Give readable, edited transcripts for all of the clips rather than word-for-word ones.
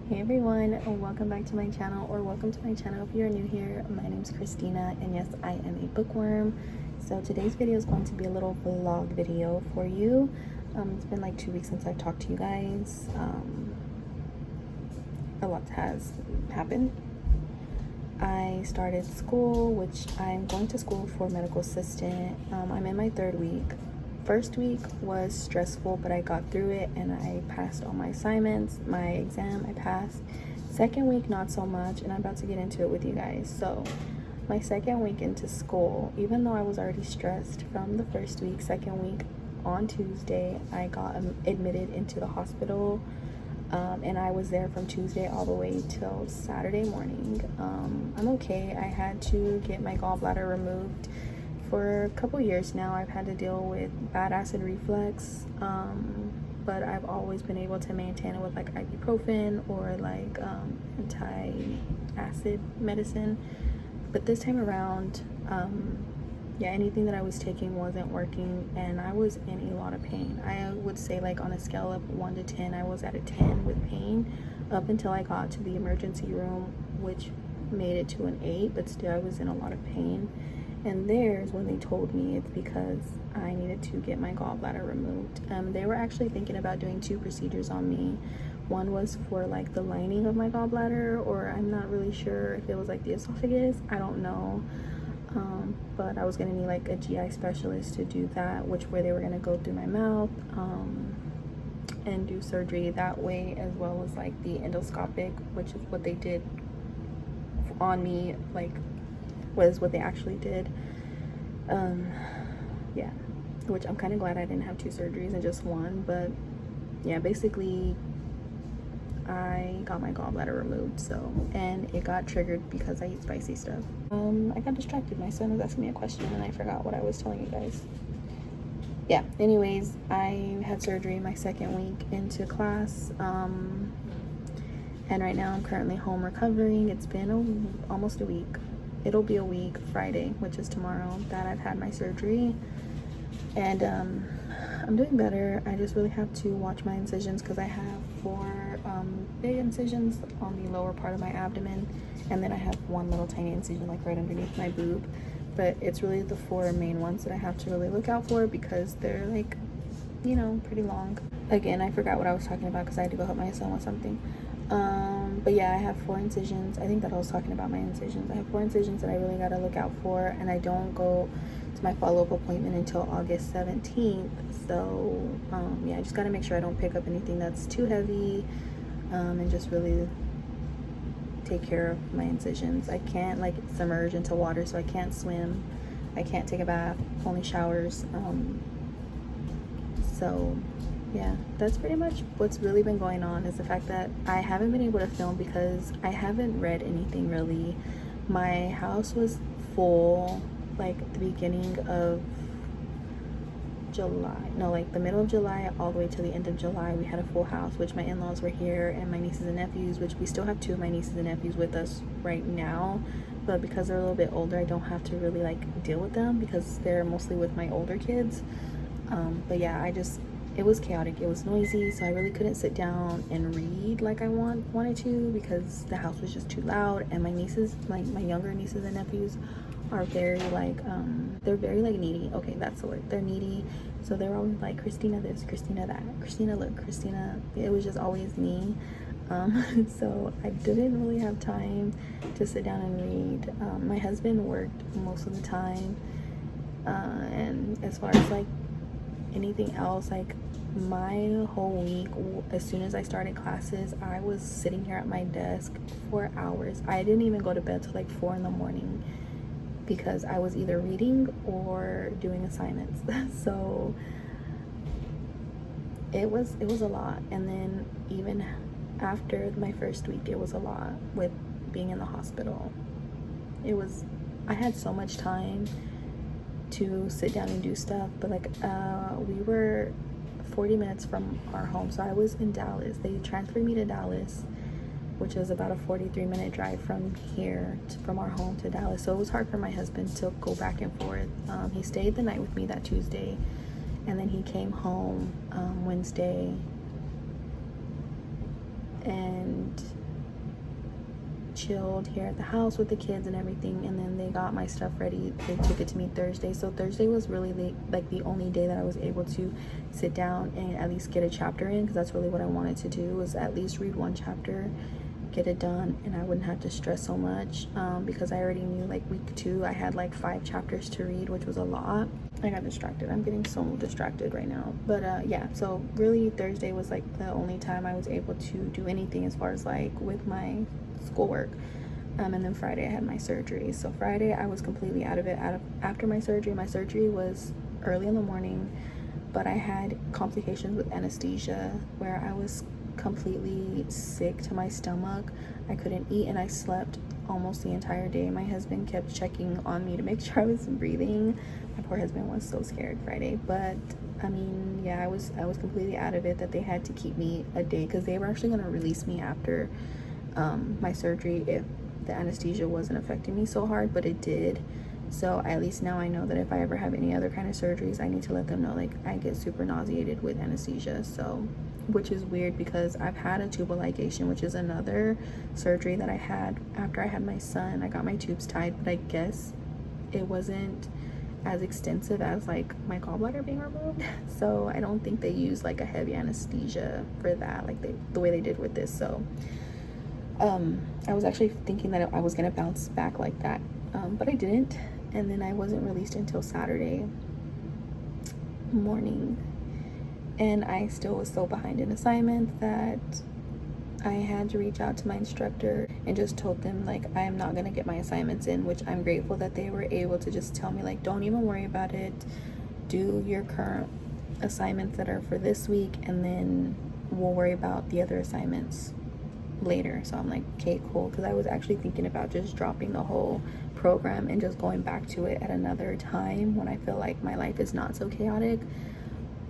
Hey everyone, and welcome back to my channel, or welcome to my channel if you're new here. My name's Christina, and yes, I am a bookworm. So today's video is going to be a little vlog video for you. It's been like 2 weeks since I've talked to you guys. A lot has happened. I started school, which I'm going to school for medical assistant. I'm in my 3rd week. First week was stressful, but I got through it and I passed all my assignments. My exam, I passed. Second week, not so much, and I'm about to get into it with you guys. So my second week into school, even though I was already stressed from the first week, second week on Tuesday, I got admitted into the hospital. And I was there from Tuesday all the way till Saturday morning. I'm okay. I had to get my gallbladder removed. For a couple years now, I've had to deal with bad acid reflux, but I've always been able to maintain it with like ibuprofen or like anti-acid medicine. But this time around, yeah, anything that I was taking wasn't working, and I was in a lot of pain. I would say, like, on a scale of 1 to 10, I was at a 10 with pain up until I got to the emergency room, which made it to an 8, but still I was in a lot of pain. And there's when they told me it's because I needed to get my gallbladder removed. They were actually thinking about doing 2 procedures on me. One was for like the lining of my gallbladder, or I'm not really sure if it was like the esophagus, I don't know. But I was gonna need like a GI specialist to do that, where they were gonna go through my mouth and do surgery that way, as well as like the endoscopic, which is what they did on me, like was what they actually did. Yeah, which I'm kind of glad I didn't have 2 surgeries and just 1, but yeah, basically I got my gallbladder removed, and it got triggered because I eat spicy stuff. I got distracted. My son was asking me a question and I forgot what I was telling you guys. Yeah, anyways, I had surgery my 2nd week into class, and right now I'm currently home recovering. It's been almost a week. It'll be a week Friday, which is tomorrow, that I've had my surgery, and I'm doing better. I just really have to watch my incisions because I have 4 big incisions on the lower part of my abdomen, and then I have 1 little tiny incision like right underneath my boob. But it's really the 4 main ones that I have to really look out for because they're like, you know, pretty long. Again, I forgot what I was talking about because I had to go help my son with something. But yeah, I have 4 incisions. I think that I was talking about my incisions. I have 4 incisions that I really got to look out for, and I don't go to my follow-up appointment until August 17th. So yeah, I just got to make sure I don't pick up anything that's too heavy, and just really take care of my incisions. I can't like submerge into water, so I can't swim, I can't take a bath, only showers. So yeah, that's pretty much what's really been going on, is the fact that I haven't been able to film because I haven't read anything really. My house was full like the beginning of July, no, like the middle of July all the way to the end of July. We had a full house, which my in-laws were here, and my nieces and nephews, which we still have 2 of my nieces and nephews with us right now, but because they're a little bit older, I don't have to really like deal with them because they're mostly with my older kids. But yeah, it was chaotic, it was noisy, so I really couldn't sit down and read like I wanted to because the house was just too loud. And my nieces, my younger nieces and nephews, are very like they're very like needy. Okay, that's the word, they're needy. So they were always like, Christina this, Christina that, Christina look, Christina. It was just always me. So I didn't really have time to sit down and read. My husband worked most of the time, and as far as like anything else, like my whole week, as soon as I started classes, I was sitting here at my desk for hours. I didn't even go to bed till like 4 in the morning because I was either reading or doing assignments. So it was a lot. And then even after my first week, it was a lot with being in the hospital. I had so much time to sit down and do stuff, but like we were 40 minutes from our home, so I was in Dallas. They transferred me to Dallas, which is about a 43-minute drive from here from our home to Dallas. So it was hard for my husband to go back and forth. He stayed the night with me that Tuesday, and then he came home Wednesday, and chilled here at the house with the kids and everything, and then they got my stuff ready. They took it to me Thursday, so Thursday was really the only day that I was able to sit down and at least get a chapter in, because that's really what I wanted to do, was at least read one chapter, get it done, and I wouldn't have to stress so much, because I already knew like week 2 I had like 5 chapters to read, which was a lot. I got distracted. I'm getting so distracted right now. But yeah, so really Thursday was like the only time I was able to do anything as far as like with my schoolwork. And then Friday I had my surgery. So Friday I was completely out of it. After my surgery. My surgery was early in the morning, but I had complications with anesthesia where I was completely sick to my stomach. I couldn't eat and I slept almost the entire day. My husband kept checking on me to make sure I was breathing. My poor husband was so scared Friday, but I mean, yeah, I was completely out of it, that they had to keep me a day, because they were actually going to release me after my surgery if the anesthesia wasn't affecting me so hard, but it did. So at least now I know that if I ever have any other kind of surgeries, I need to let them know, like, I get super nauseated with anesthesia. So, which is weird because I've had a tubal ligation, which is another surgery that I had after I had my son. I got my tubes tied, but I guess it wasn't as extensive as like my gallbladder being removed. So I don't think they use like a heavy anesthesia for that, like the way they did with this. So I was actually thinking that I was gonna bounce back like that, but I didn't. And then I wasn't released until Saturday morning, and I still was so behind in assignments that I had to reach out to my instructor and just told them like I am not gonna get my assignments in, which I'm grateful that they were able to just tell me like, don't even worry about it, do your current assignments that are for this week, and then we'll worry about the other assignments later. So I'm like, okay, cool, because I was actually thinking about just dropping the whole program and just going back to it at another time when I feel like my life is not so chaotic.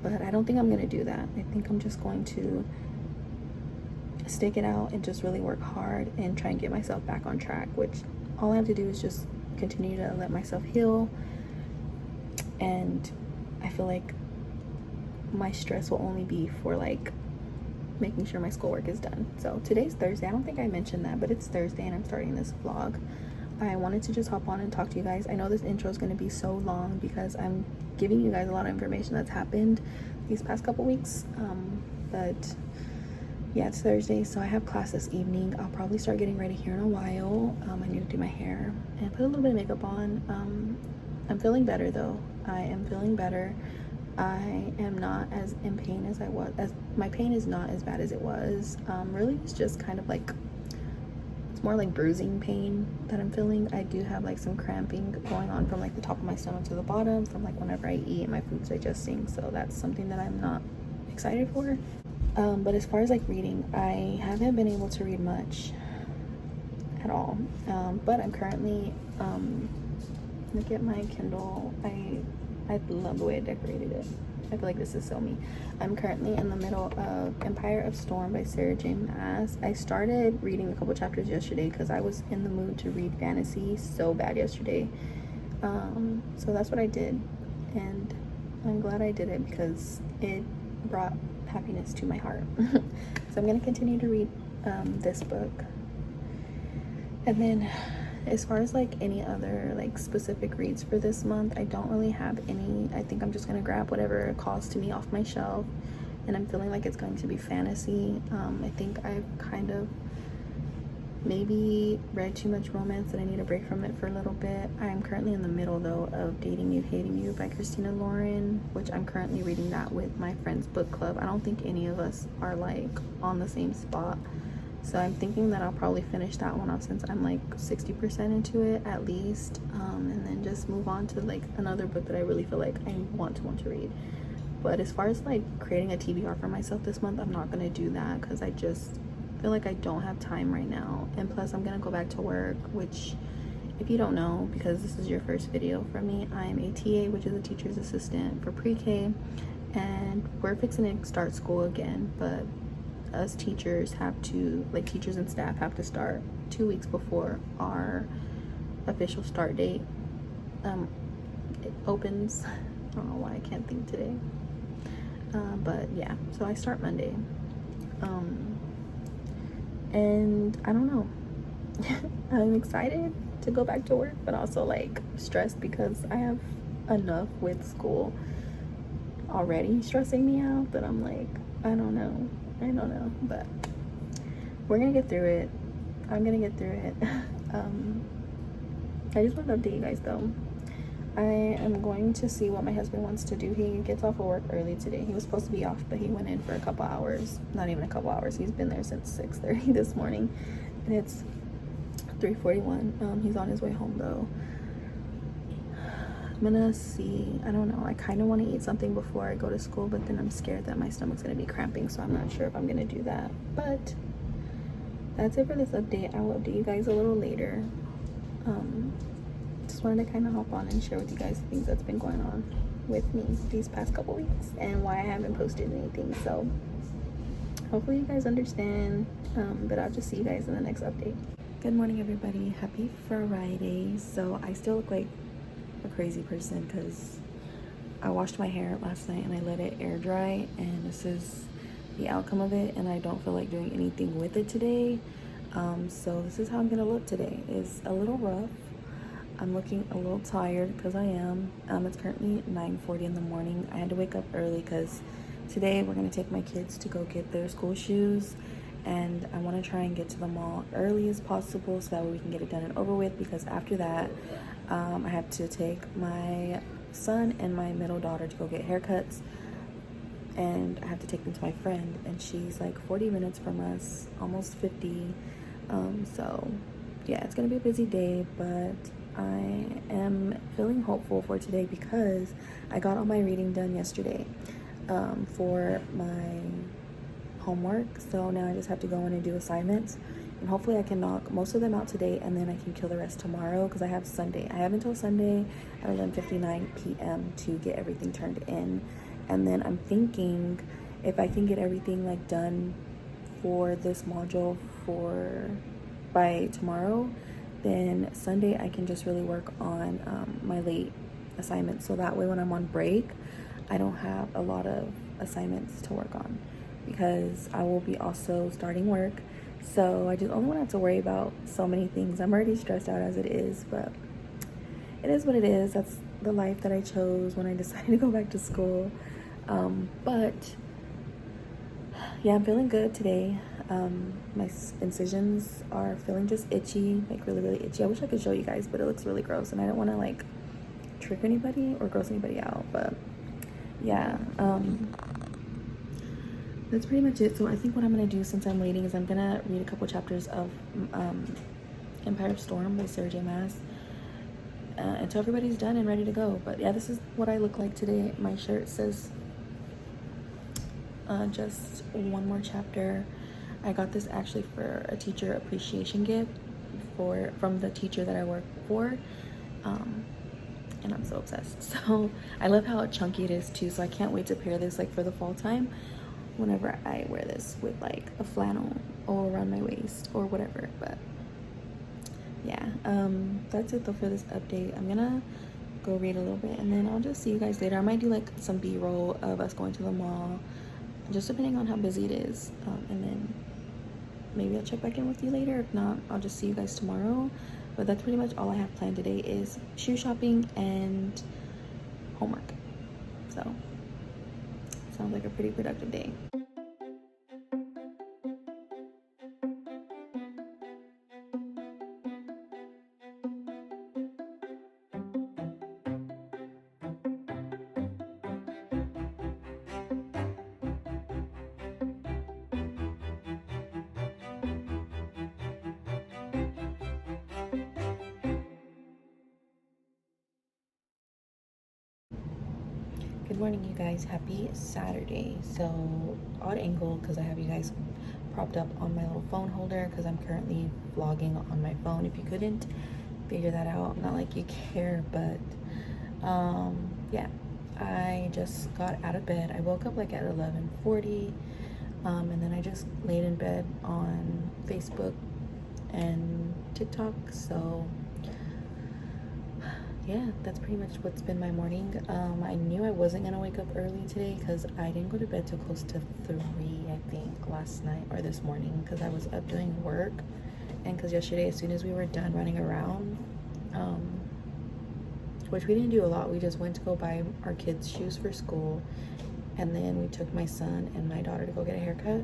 But I don't think I'm gonna do that. I think I'm just going to stick it out and just really work hard and try and get myself back on track, which all I have to do is just continue to let myself heal. And I feel like my stress will only be for like making sure my schoolwork is done. So today's Thursday. I don't think I mentioned that, but it's Thursday and I'm starting this vlog. I wanted to just hop on and talk to you guys. I know this intro is going to be so long because I'm giving you guys a lot of information that's happened these past couple weeks, but yeah, it's Thursday, so I have class this evening. I'll probably start getting ready here in a while. I need to do my hair and put a little bit of makeup on. I'm feeling better though. I am feeling better. I am not as in pain as I was. My pain is not as bad as it was. Really, it's just kind of like, it's more like bruising pain that I'm feeling. I do have like some cramping going on from like the top of my stomach to the bottom from like whenever I eat and my food's digesting. So that's something that I'm not excited for. But as far as like reading, I haven't been able to read much at all. But I'm currently, look at my Kindle. I love the way I decorated it. I feel like this is so me. I'm currently in the middle of Empire of Storm by Sarah J. Maas. I started reading a couple chapters yesterday because I was in the mood to read fantasy so bad yesterday. So that's what I did. And I'm glad I did it because it brought happiness to my heart. So I'm going to continue to read this book. And then as far as like any other like specific reads for this month, I don't really have any. I think I'm just gonna grab whatever calls to me off my shelf, and I'm feeling like it's going to be fantasy. I think I've kind of maybe read too much romance and I need a break from it for a little bit. I'm currently in the middle though of Dating You, Hating You by Christina Lauren, which I'm currently reading that with my friend's book club. I don't think any of us are like on the same spot. So I'm thinking that I'll probably finish that one off since I'm like 60% into it at least, and then just move on to like another book that I really feel like I want to read. But as far as like creating a TBR for myself this month, I'm not gonna do that because I just feel like I don't have time right now. And plus I'm gonna go back to work, which if you don't know, because this is your first video from me, I'm a TA, which is a teacher's assistant for pre-K, and we're fixing to start school again, but us teachers have to, like teachers and staff have to start 2 weeks before our official start date it opens. I don't know why I can't think today, but yeah, so I start Monday, and I don't know, I'm excited to go back to work, but also like stressed because I have enough with school already stressing me out that I'm like, I don't know, but we're gonna get through it. I'm gonna get through it. I just want to update you guys though. I am going to see what my husband wants to do. He gets off of work early today. He was supposed to be off, but he went in for a couple hours. Not even a couple hours. He's been there since 6:30 this morning, and it's 3:41. He's on his way home though. I'm gonna see. I don't know. I kind of want to eat something before I go to school, but then I'm scared that my stomach's gonna be cramping, so I'm not sure if I'm gonna do that. But that's it for this update. I will update you guys a little later. Just wanted to kind of hop on and share with you guys the things that's been going on with me these past couple weeks and why I haven't posted anything. So hopefully you guys understand, but I'll just see you guys in the next update. Good morning, everybody. Happy Friday. So I still look like a crazy person because I washed my hair last night and I let it air dry, and this is the outcome of it, and I don't feel like doing anything with it today. So this is how I'm gonna look today. It's a little rough. I'm looking a little tired because I am. It's currently 9:40 in the morning. I had to wake up early because today we're gonna take my kids to go get their school shoes, and I want to try and get to the mall early as possible so that way we can get it done and over with, because after that I have to take my son and my middle daughter to go get haircuts, and I have to take them to my friend, and she's like 40 minutes from us, almost 50. So yeah, it's gonna be a busy day, but I am feeling hopeful for today because I got all my reading done yesterday for my homework. So now I just have to go in and do assignments, and hopefully I can knock most of them out today, and then I can kill the rest tomorrow because I have Sunday. I have until Sunday at 11:59 p.m. to get everything turned in, and then I'm thinking if I can get everything like done for this module by tomorrow, then Sunday I can just really work on my late assignments, so that way when I'm on break I don't have a lot of assignments to work on because I will be also starting work. So I just only want to have to worry about so many things. I'm already stressed out as it is, but it is what it is. That's the life that I chose when I decided to go back to school. But yeah, I'm feeling good today. My incisions are feeling just itchy, like really itchy. I wish I could show you guys, but it looks really gross, and I don't want to like trick anybody or gross anybody out. But yeah, that's pretty much it. So I think what I'm gonna do since I'm waiting is I'm gonna read a couple chapters of Empire of Storm by Sarah J Maas until everybody's done and ready to go. But yeah, this is what I look like today. My shirt says just one more chapter. I got this actually for a teacher appreciation gift from the teacher that I work for, and I'm so obsessed. So I love how chunky it is too, so I can't wait to pair this like for the fall time whenever I wear this with like a flannel or around my waist or whatever. But yeah, that's it though for this update. I'm gonna go read a little bit and then I'll just see you guys later. I might do like some b-roll of us going to the mall, just depending on how busy it is, and then maybe I'll check back in with you later. If not, I'll just see you guys tomorrow. But that's pretty much all I have planned today is shoe shopping and homework. So sounds like a pretty productive day. Good morning, you guys. Happy Saturday. So odd angle because I have you guys propped up on my little phone holder because I'm currently vlogging on my phone. If you couldn't figure that out, not like you care, but yeah, I just got out of bed. I woke up like at 11:40, and then I just laid in bed on Facebook and TikTok. So yeah, that's pretty much what's been my morning. I knew I wasn't gonna wake up early today because I didn't go to bed till close to 3, I think, last night or this morning because I was up doing work And because yesterday, as soon as we were done running around, which we didn't do a lot, we just went to go buy our kids shoes for school, and then we took my son and my daughter to go get a haircut.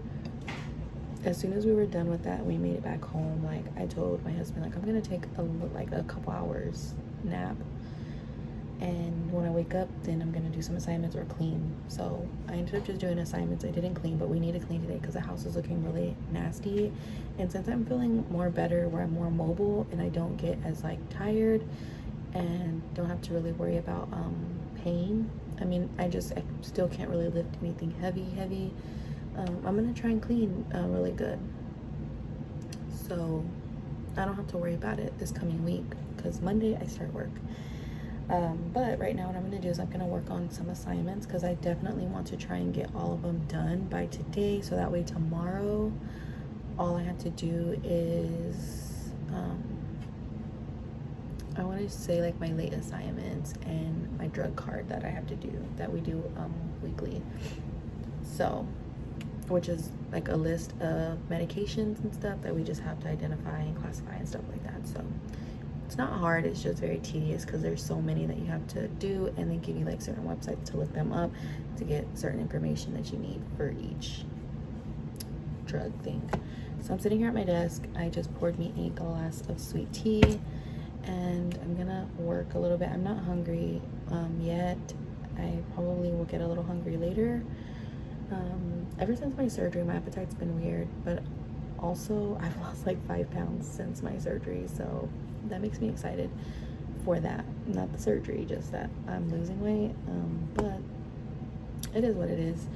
As soon as we were done with that, we made it back home. Like, I told my husband, like, I'm gonna take a couple hours nap, and when I wake up, then I'm gonna do some assignments or clean. So I ended up just doing assignments. I didn't clean, but we need to clean today because the house is looking really nasty. And since I'm feeling more better, where I'm more mobile and I don't get as like tired and don't have to really worry about pain, I mean, I still can't really lift anything heavy. I'm gonna try and clean really good, so I don't have to worry about it this coming week, because Monday I start work. But right now what I'm gonna do is I'm gonna work on some assignments, because I definitely want to try and get all of them done by today, so that way tomorrow all I have to do is I want to say like my late assignments and my drug card that I have to do, that we do weekly. So, which is like a list of medications and stuff that we just have to identify and classify and stuff like that. So it's not hard, it's just very tedious because there's so many that you have to do, and they give you like certain websites to look them up to get certain information that you need for each drug thing. So I'm sitting here at my desk. I just poured me a glass of sweet tea, and I'm gonna work a little bit. I'm not hungry yet. I probably will get a little hungry later. Ever since my surgery, my appetite's been weird, but also I've lost like 5 pounds since my surgery, so that makes me excited for that. Not the surgery, just that I'm losing weight. But it is what it is.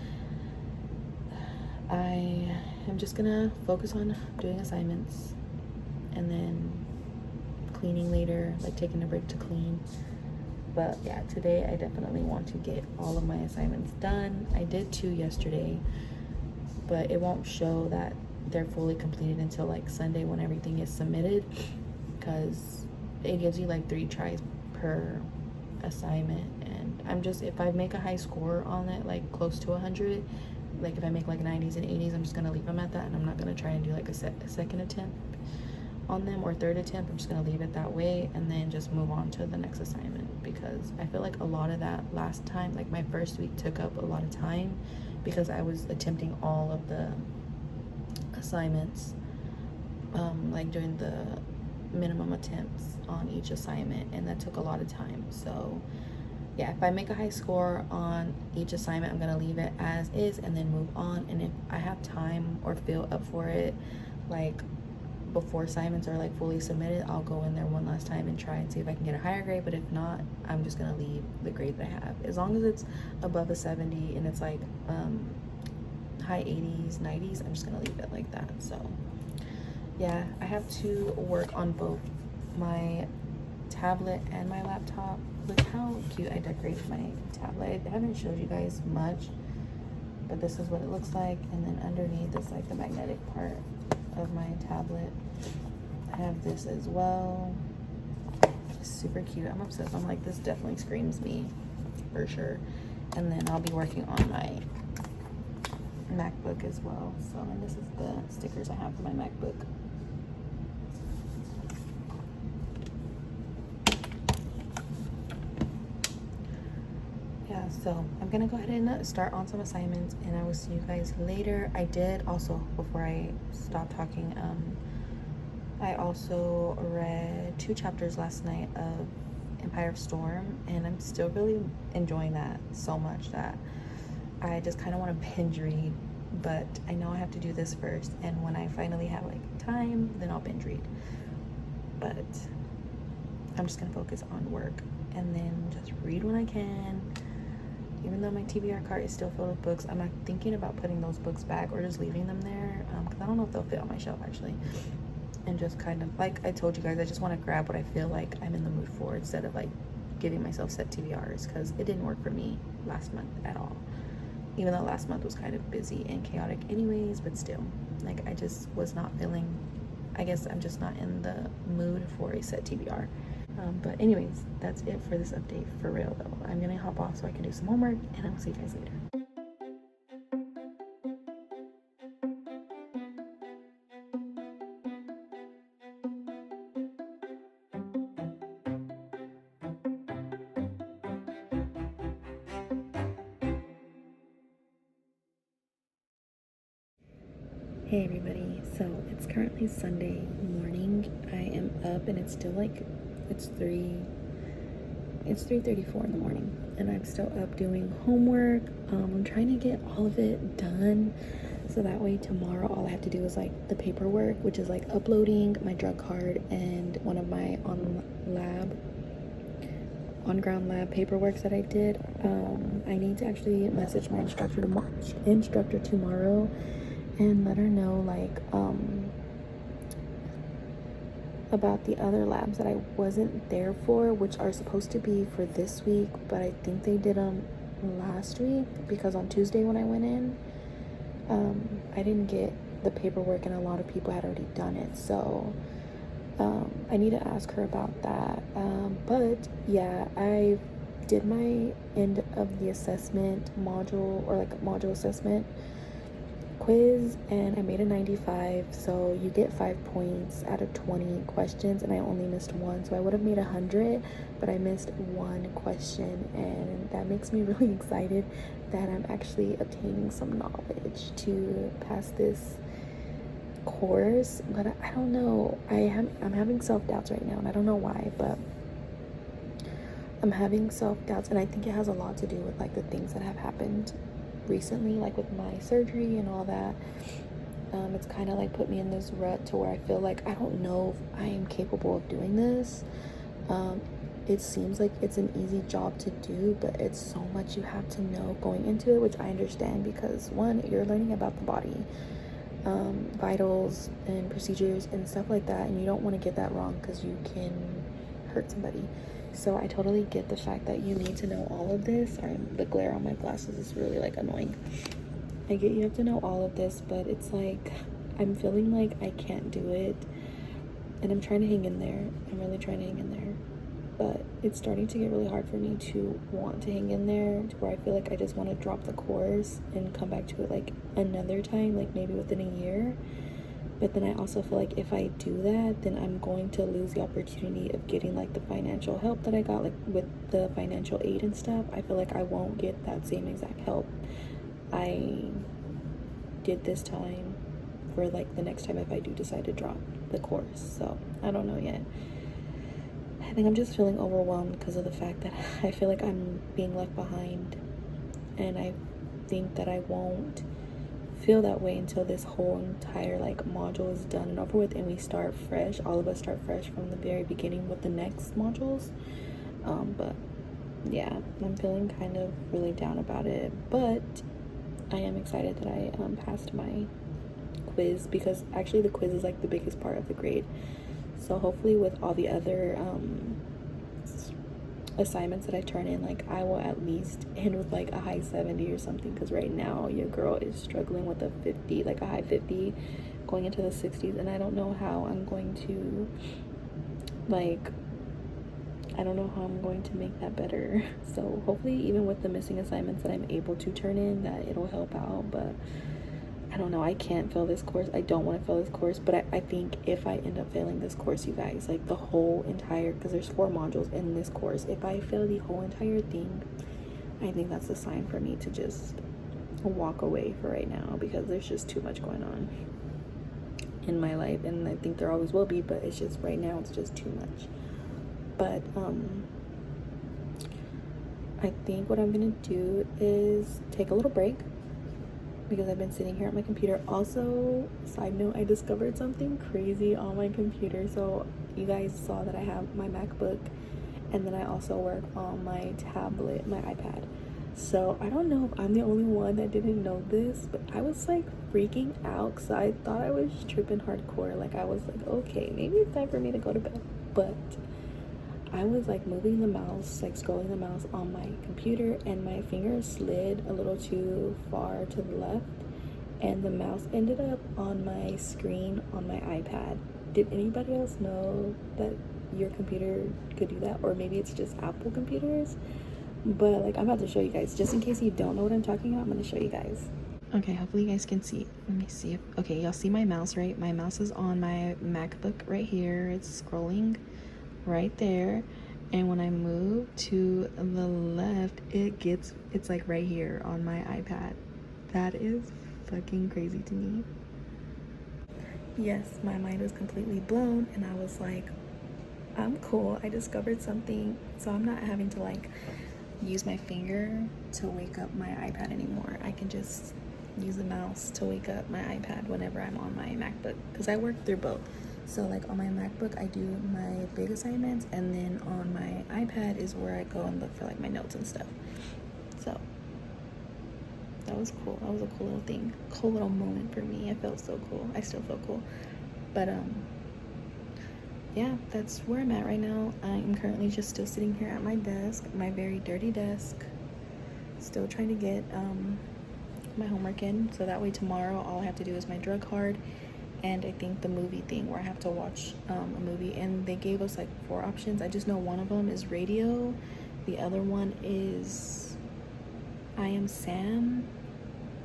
I am just gonna focus on doing assignments and then cleaning later, like taking a break to clean. But yeah, today I definitely want to get all of my assignments done. I did 2 yesterday, but it won't show that they're fully completed until like Sunday when everything is submitted, because it gives you like 3 tries per assignment. And I'm just, if I make a high score on it, like close to 100, like if I make like 90s and 80s, I'm just gonna leave them at that, and I'm not gonna try and do like a second attempt on them or third attempt. I'm just gonna leave it that way and then just move on to the next assignment, because I feel like a lot of that last time, like my first week, took up a lot of time because I was attempting all of the assignments, like doing the minimum attempts on each assignment, and that took a lot of time. So yeah, if I make a high score on each assignment, I'm gonna leave it as is and then move on. And if I have time or feel up for it, like before assignments are like fully submitted, I'll go in there one last time and try and see if I can get a higher grade. But if not, I'm just gonna leave the grade that I have. As long as it's above a 70 and it's like high 80s, 90s, I'm just gonna leave it like that. So yeah, I have to work on both my tablet and my laptop. Look how cute I decorated my tablet. I haven't showed you guys much, but this is what it looks like. And then underneath is like the magnetic part of my tablet. I have this as well. Super cute. I'm obsessed. I'm like, this definitely screams me for sure. And then I'll be working on my MacBook as well. So, and this is the stickers I have for my MacBook. Yeah, so I'm gonna go ahead and start on some assignments, and I will see you guys later. I did also, before I stop talking, I also read 2 chapters last night of Empire of Storm, and I'm still really enjoying that so much that I just kind of want to binge read, but I know I have to do this first, and when I finally have like time, then I'll binge read. But I'm just gonna focus on work and then just read when I can. Even though my TBR cart is still filled with books, I'm not thinking about putting those books back or just leaving them there, because I don't know if they'll fit on my shelf actually. And just kind of, like I told you guys, I just want to grab what I feel like I'm in the mood for, instead of like giving myself set TBRs, because it didn't work for me last month at all. Even though last month was kind of busy and chaotic anyways, but still, like I just was not feeling, I guess I'm just not in the mood for a set TBR. But anyways, that's it for this update, for real though. I'm gonna hop off so I can do some homework, and I will see you guys later. Hey everybody, so it's currently Sunday morning. I am up and it's still like it's 3:34 in the morning and I'm still up doing homework. I'm trying to get all of it done so that way tomorrow all I have to do is like the paperwork, which is like uploading my drug card and one of my on-ground lab paperworks that I did. I need to actually message my instructor tomorrow and let her know like about the other labs that I wasn't there for, which are supposed to be for this week, but I think they did them last week because on Tuesday when I went in, I didn't get the paperwork and a lot of people had already done it, so I need to ask her about that. But yeah, I did my end of the assessment module, or like module assessment quiz, and I made a 95, so you get 5 points out of 20 questions, and I only missed one, so I would have made 100, but I missed one question, and that makes me really excited that I'm actually obtaining some knowledge to pass this course. But I don't know, I'm having self-doubts right now, and I don't know why, but I'm having self-doubts, and I think it has a lot to do with like the things that have happened recently, like with my surgery and all that. It's kind of like put me in this rut to where I feel like I don't know if I am capable of doing this. It seems like it's an easy job to do, but it's so much you have to know going into it, which I understand because one, you're learning about the body, vitals and procedures and stuff like that, and you don't want to get that wrong because you can hurt somebody. So I totally get the fact that you need to know all of this. Sorry, the glare on my glasses is really like annoying. I get you have to know all of this, but it's like I'm feeling like I can't do it, and I'm trying to hang in there. I'm really trying to hang in there, but it's starting to get really hard for me to want to hang in there, to where I feel like I just want to drop the course and come back to it like another time, like maybe within a year. But then I also feel like if I do that, then I'm going to lose the opportunity of getting like the financial help that I got, like with the financial aid and stuff. I feel like I won't get that same exact help I did this time for like the next time if I do decide to drop the course. So I don't know yet. I think I'm just feeling overwhelmed because of the fact that I feel like I'm being left behind, and I think that I won't feel that way until this whole entire like module is done and over with and we start fresh. All of us start fresh from the very beginning with the next modules. But yeah, I'm feeling kind of really down about it, but I am excited that I passed my quiz, because actually the quiz is like the biggest part of the grade. So hopefully with all the other assignments that I turn in, like I will at least end with like a high 70 or something, because right now your girl is struggling with a 50, like a high 50 going into the 60s, and I don't know how I'm going to make that better. So hopefully even with the missing assignments that I'm able to turn in, that it'll help out. But I don't know, I can't fail this course. I don't want to fail this course, but I think if I end up failing this course, you guys, like the whole entire, because there's 4 modules in this course, if I fail the whole entire thing, I think that's a sign for me to just walk away for right now, because there's just too much going on in my life, and I think there always will be, but it's just right now it's just too much. But I think what I'm gonna do is take a little break, because I've been sitting here at my computer. Also, side note, I discovered something crazy on my computer. So you guys saw that I have my MacBook, and then I also work on my tablet, my iPad. So I don't know if I'm the only one that didn't know this, but I was like freaking out because I thought I was tripping hardcore. Like I was like, okay, maybe it's time for me to go to bed. But I was like moving the mouse, like scrolling the mouse on my computer, and my finger slid a little too far to the left, and the mouse ended up on my screen on my iPad. Did anybody else know that your computer could do that? Or maybe it's just Apple computers? But like, I'm about to show you guys, just in case you don't know what I'm talking about. I'm going to show you guys. Okay, hopefully you guys can see. Let me see if, okay, y'all see my mouse, right? My mouse is on my MacBook right here. It's scrolling right there, and when I move to the left, it's like right here on my iPad. That is fucking crazy to me. yes, my mind was completely blown, and I was like, I'm cool. I discovered something, so I'm not having to like use my finger to wake up my iPad anymore. I can just use the mouse to wake up my iPad whenever I'm on my MacBook, because I work through both. So like on my MacBook I do my big assignments, and then on my iPad is where I go and look for like my notes and stuff. So that was cool. That was a cool little thing, cool little moment for me. I felt so cool. I still feel cool. But yeah, that's where I'm at right now. I'm currently just still sitting here at my desk, my very dirty desk, still trying to get my homework in, so that way tomorrow all I have to do is my drug card and I think the movie thing where I have to watch a movie. And they gave us like 4 options. I just know one of them is Radio, the other one is I Am Sam,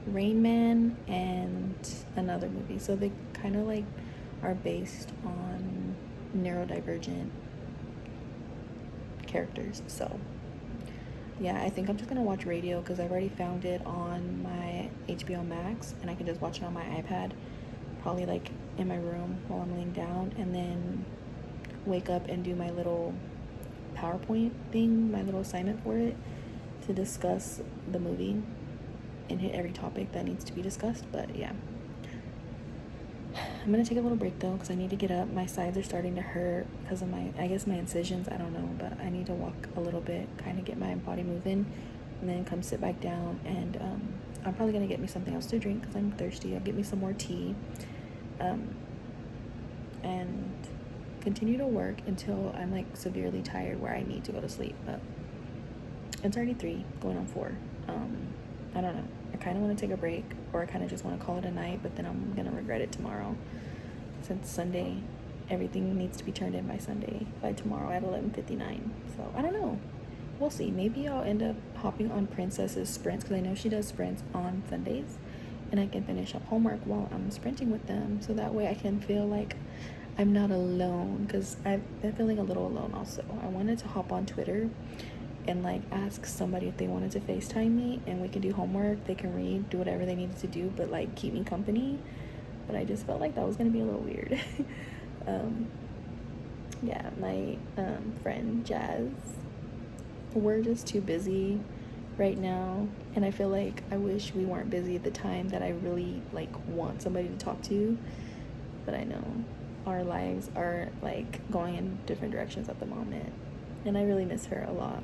Rain Man, and another movie. So they kind of like are based on neurodivergent characters. So yeah, I think I'm just gonna watch Radio because I've already found it on my HBO Max, and I can just watch it on my iPad, probably like in my room while I'm laying down, and then wake up and do my little PowerPoint thing, my little assignment for it, to discuss the movie and hit every topic that needs to be discussed. But yeah, I'm gonna take a little break though because I need to get up. My sides are starting to hurt because of my incisions, I don't know, but I need to walk a little bit, kind of get my body moving, and then come sit back down. And I'm probably gonna get me something else to drink because I'm thirsty. I'll get me some more tea, and continue to work until I'm like severely tired where I need to go to sleep. But it's already 3 going on 4. I don't know, I kind of want to take a break, or I kind of just want to call it a night, but then I'm gonna regret it tomorrow, since Sunday everything needs to be turned in by tomorrow at 11:59. So I don't know, we'll see. Maybe I'll end up hopping on Princess's sprints because I know she does sprints on Sundays, and I can finish up homework while I'm sprinting with them, so that way I can feel like I'm not alone, because I've been feeling a little alone also. I wanted to hop on Twitter and like ask somebody if they wanted to FaceTime me and we can do homework, they can read, do whatever they needed to do, but like keep me company. But I just felt like that was gonna be a little weird. Yeah, my friend Jazz, we're just too busy right now, and I feel like I wish we weren't busy at the time that I really like want somebody to talk to. But I know our lives are like going in different directions at the moment, and I really miss her a lot.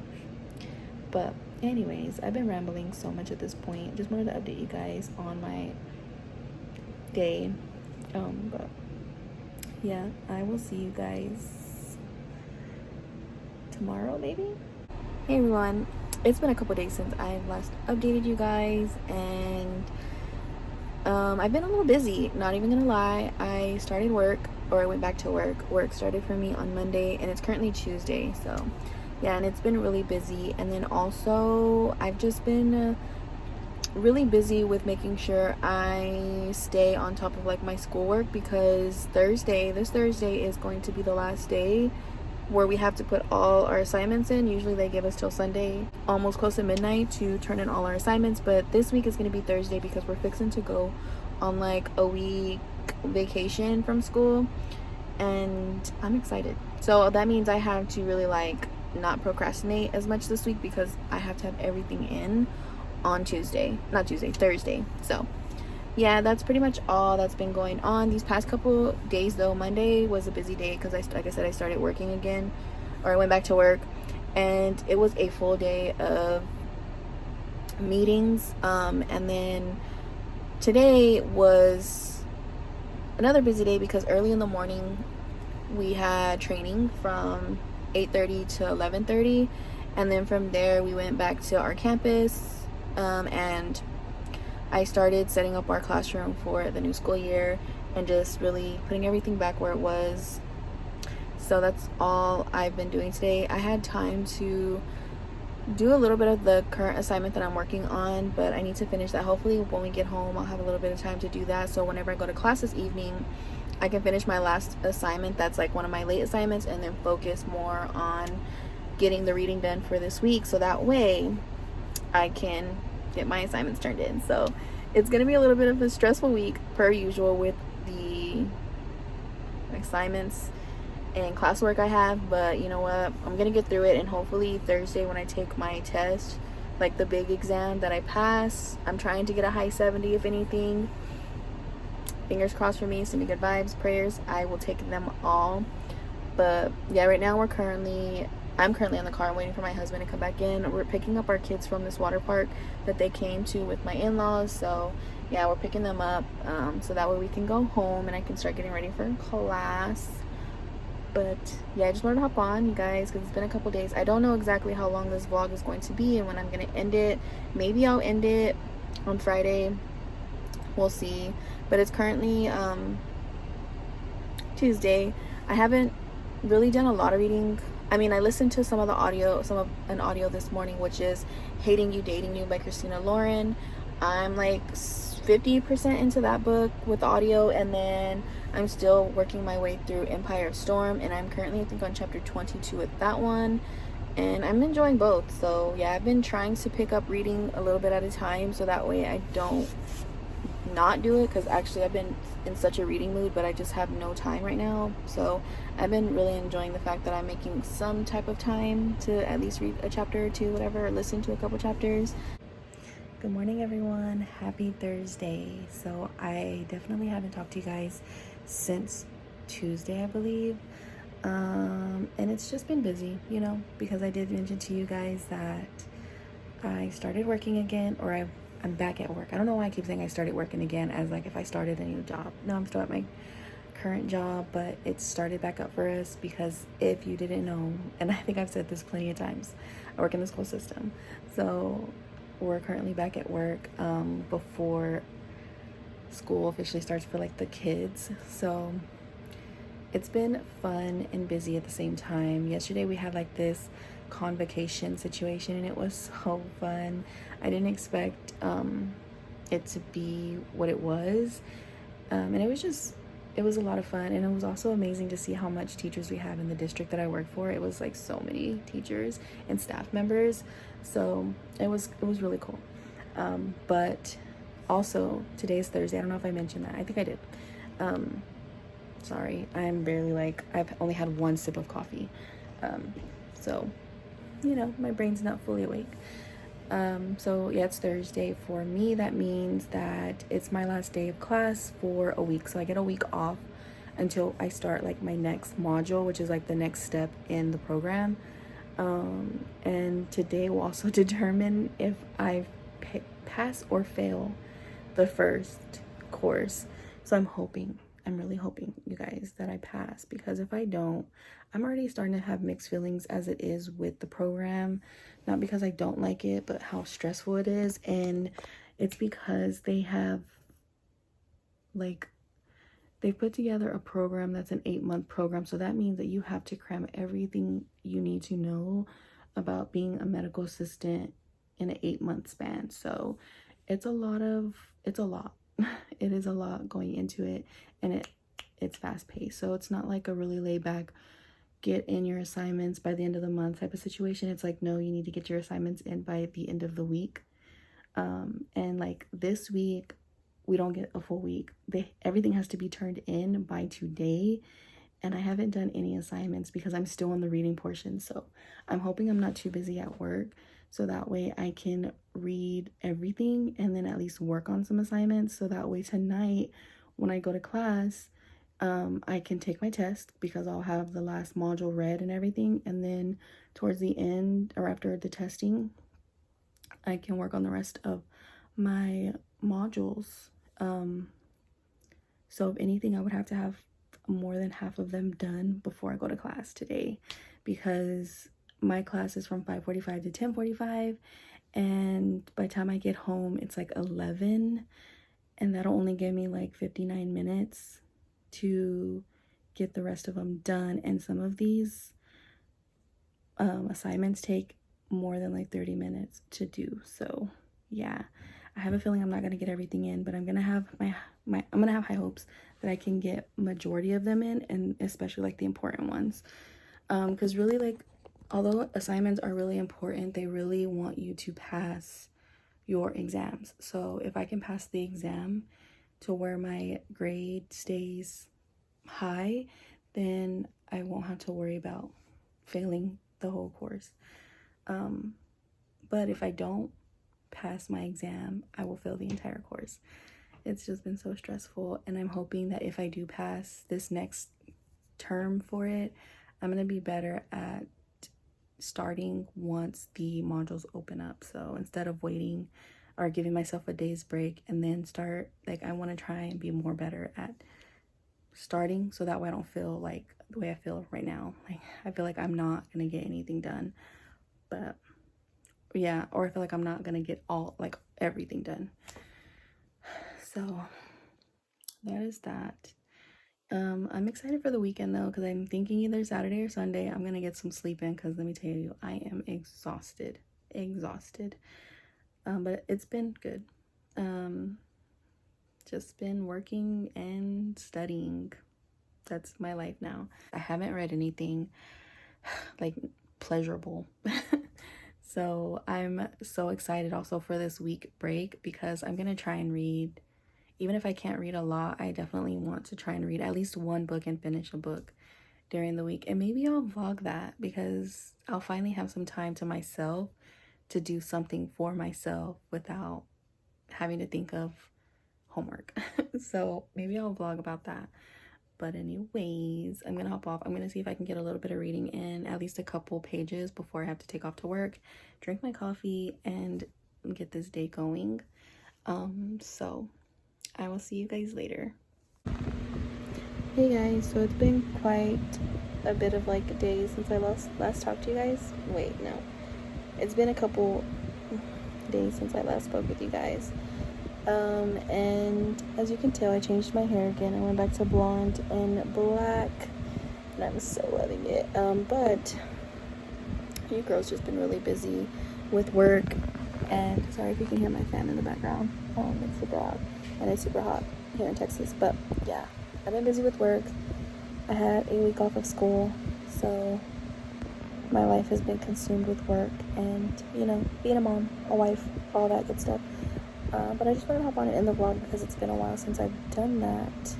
But anyways, I've been rambling so much at this point. Just wanted to update you guys on my day. But yeah, I will see you guys tomorrow maybe. Hey everyone, it's been a couple days since I've last updated you guys, and I've been a little busy, not even gonna lie. I started work, or I went back to work. Work started for me on Monday, and it's currently Tuesday, so yeah, and it's been really busy. And then also I've just been really busy with making sure I stay on top of like my schoolwork, because this Thursday is going to be the last day where we have to put all our assignments in. Usually they give us till Sunday, almost close to midnight, to turn in all our assignments, but this week is going to be Thursday because we're fixing to go on like a week vacation from school, and I'm excited. So that means I have to really like not procrastinate as much this week, because I have to have everything in on Thursday. So yeah, that's pretty much all that's been going on these past couple days though. Monday was a busy day because like I said, I started working again, or I went back to work, and it was a full day of meetings. And then today was another busy day because early in the morning we had training from 8:30 to 11:30, and then from there we went back to our campus, and I started setting up our classroom for the new school year and just really putting everything back where it was. So that's all I've been doing today. I had time to do a little bit of the current assignment that I'm working on, but I need to finish that. Hopefully when we get home I'll have a little bit of time to do that, so whenever I go to class this evening I can finish my last assignment that's like one of my late assignments, and then focus more on getting the reading done for this week, so that way I can get my assignments turned in. So it's gonna be a little bit of a stressful week per usual with the assignments and classwork I have, but you know what, I'm gonna get through it, and hopefully Thursday when I take my test, like the big exam, that I pass. I'm trying to get a high 70 if anything. Fingers crossed for me. Send me good vibes, prayers. I will take them all. But yeah, right now I'm currently in the car. I'm waiting for my husband to come back in. We're picking up our kids from this water park that they came to with my in-laws. So yeah, we're picking them up so that way we can go home and I can start getting ready for class. But yeah, I just wanted to hop on, you guys, because it's been a couple days. I don't know exactly how long this vlog is going to be and when I'm going to end it. Maybe I'll end it on Friday. We'll see. But it's currently Tuesday. I haven't really done a lot of reading. I mean, I listened to an audio this morning, which is Hating You, Dating You by Christina Lauren. I'm like 50% into that book with audio, and then I'm still working my way through Empire of Storm, and I'm currently, I think, on chapter 22 with that one, and I'm enjoying both. So yeah, I've been trying to pick up reading a little bit at a time so that way I don't not do it, because actually I've been in such a reading mood, but I just have no time right now. So I've been really enjoying the fact that I'm making some type of time to at least read a chapter or two, whatever, or listen to a couple chapters. Good morning, everyone. Happy Thursday. So I definitely haven't talked to you guys since Tuesday, I believe, and it's just been busy, you know, because I did mention to you guys that I started working again, or I'm back at work. I don't know why I keep saying I started working again as like if I started a new job. No, I'm still at my current job, but it started back up for us because if you didn't know, and I think I've said this plenty of times, I work in the school system. So we're currently back at work before school officially starts for like the kids. So it's been fun and busy at the same time. Yesterday we had like this convocation situation and it was so fun. I didn't expect it to be what it was, and it was a lot of fun, and it was also amazing to see how much teachers we have in the district that I work for. It was like so many teachers and staff members, so it was really cool. But also today's Thursday. I don't know if I mentioned that. I think I did. Sorry, I'm barely I've only had one sip of coffee, so you know, my brain's not fully awake. So yeah, it's Thursday for me. That means that it's my last day of class for a week, so I get a week off until I start like my next module, which is like the next step in the program. And today will also determine if I pass or fail the first course. So I'm really hoping, you guys, that I pass, because if I don't, I'm already starting to have mixed feelings as it is with the program. Not because I don't like it, but how stressful it is. And it's because they have they put together a program that's an 8-month program. So that means that you have to cram everything you need to know about being a medical assistant in an 8-month span. So it's a lot. It is a lot going into it, and it's fast paced. So it's not like a really laid back, get in your assignments by the end of the month type of situation. It's like, no, you need to get your assignments in by the end of the week. And like this week, we don't get a full week. Everything has to be turned in by today. And I haven't done any assignments because I'm still in the reading portion. So I'm hoping I'm not too busy at work, so that way I can read everything and then at least work on some assignments. So that way tonight when I go to class, I can take my test because I'll have the last module read and everything. And then towards the end, or after the testing, I can work on the rest of my modules. So if anything, I would have to have more than half of them done before I go to class today, because my class is from 5:45 to 10:45, and by the time I get home it's like 11, and that'll only give me like 59 minutes to get the rest of them done. And some of these assignments take more than like 30 minutes to do. So yeah, I have a feeling I'm not gonna get everything in, but I'm gonna have I'm gonna have high hopes that I can get majority of them in, and especially like the important ones, because really, like, although assignments are really important, they really want you to pass your exams. So if I can pass the exam to where my grade stays high, then I won't have to worry about failing the whole course. But if I don't pass my exam, I will fail the entire course. It's just been so stressful, and I'm hoping that if I do pass this next term for it, I'm gonna be better at starting once the modules open up. So instead of waiting or giving myself a day's break and then start, like, I want to try and be more better at starting, so that way I don't feel like the way I feel right now. Like, I feel like I'm not gonna get anything done, but yeah, or I feel like I'm not gonna get everything done. So that is that. I'm excited for the weekend though, because I'm thinking either Saturday or Sunday I'm gonna get some sleep in, because let me tell you, I am exhausted. But it's been good. Just been working and studying. That's my life now. I haven't read anything like pleasurable. So I'm so excited also for this week break, because I'm gonna try and read. Even if I can't read a lot, I definitely want to try and read at least one book and finish a book during the week. And maybe I'll vlog that, because I'll finally have some time to myself to do something for myself without having to think of homework. So maybe I'll vlog about that. But anyways, I'm gonna hop off. I'm gonna see if I can get a little bit of reading in, at least a couple pages before I have to take off to work, drink my coffee, and get this day going. So I will see you guys later. Hey guys, so it's been quite a bit of like days since I last talked to you guys. Wait, no. It's been a couple days since I last spoke with you guys. And as you can tell, I changed my hair again. I went back to blonde and black, and I'm so loving it. But you girls just been really busy with work, and sorry if you can hear my fan in the background. It's super loud, and it's super hot here in Texas. But yeah, I've been busy with work. I had a week off of school, so my life has been consumed with work and, you know, being a mom, a wife, all that good stuff. But I just wanted to hop on and end the vlog because it's been a while since I've done that.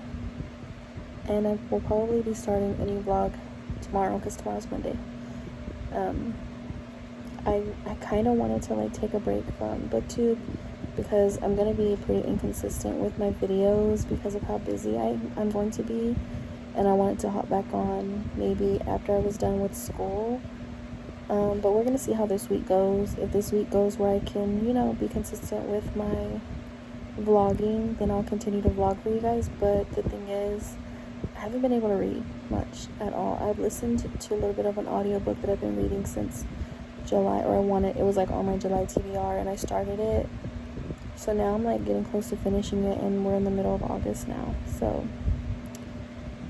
And I will probably be starting a new vlog tomorrow, because tomorrow's Monday. I kind of wanted to like take a break from BookTube, because I'm going to be pretty inconsistent with my videos because of how busy I'm going to be. And I wanted to hop back on maybe after I was done with school. But we're going to see how this week goes. If this week goes where I can, you know, be consistent with my vlogging, then I'll continue to vlog for you guys. But the thing is, I haven't been able to read much at all. I've listened to a little bit of an audiobook that I've been reading since July, or it was like on my July TBR, and I started it. So now I'm like getting close to finishing it, and we're in the middle of August now. So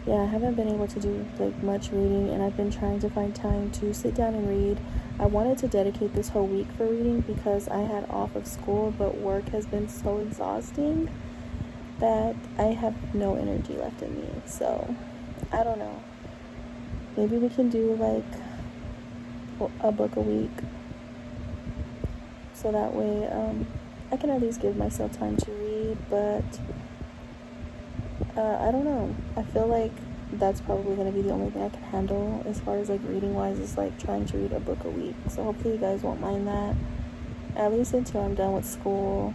yeah, I haven't been able to do like much reading, and I've been trying to find time to sit down and read. I wanted to dedicate this whole week for reading because I had off of school, but work has been so exhausting that I have no energy left in me. So I don't know, maybe we can do like a book a week, so that way I can at least give myself time to read. But I don't know, I feel like that's probably going to be the only thing I can handle as far as like reading wise, is like trying to read a book a week. So hopefully you guys won't mind that, at least until I'm done with school.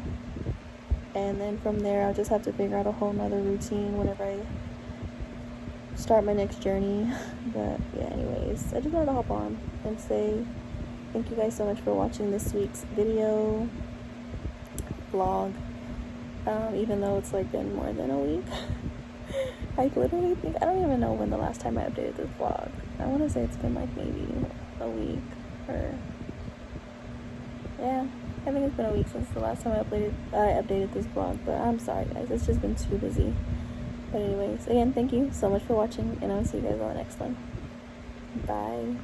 And then from there I'll just have to figure out a whole nother routine whenever I start my next journey. But yeah, anyways, I just wanted to hop on and say thank you guys so much for watching this week's video vlog, even though it's like been more than a week. I literally think, I don't even know when the last time I updated this vlog. I want to say it's been like maybe a week, or yeah, I think it's been a week since the last time I updated this vlog. But I'm sorry guys, it's just been too busy. But anyways, again, thank you so much for watching, and I'll see you guys on the next one. Bye.